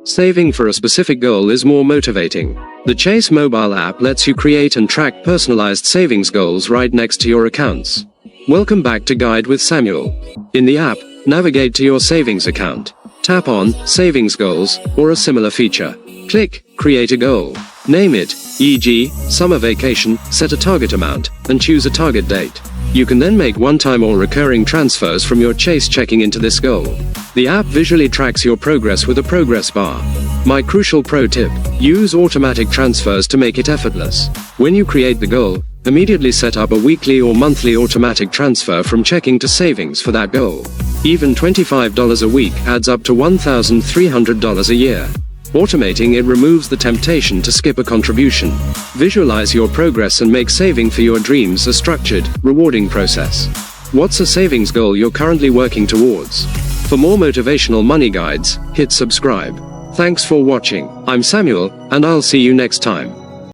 Saving for a specific goal is more motivating. The Chase mobile app lets you create and track personalized savings goals right next to your accounts. Welcome back to Guide with Samuel. In the app, navigate to your savings account. Tap on Savings Goals, or a similar feature. Click Create a Goal. Name it, e.g., summer vacation, set a target amount, and choose a target date. You can then make one-time or recurring transfers from your Chase checking into this goal. The app visually tracks your progress with a progress bar. My crucial pro tip: use automatic transfers to make it effortless. When you create the goal, immediately set up a weekly or monthly automatic transfer from checking to savings for that goal. Even $25 a week adds up to $1,300 a year. Automating it removes the temptation to skip a contribution. Visualize your progress and make saving for your dreams a structured, rewarding process. What's a savings goal you're currently working towards? For more motivational money guides, hit subscribe. Thanks for watching. I'm Samuel, and I'll see you next time.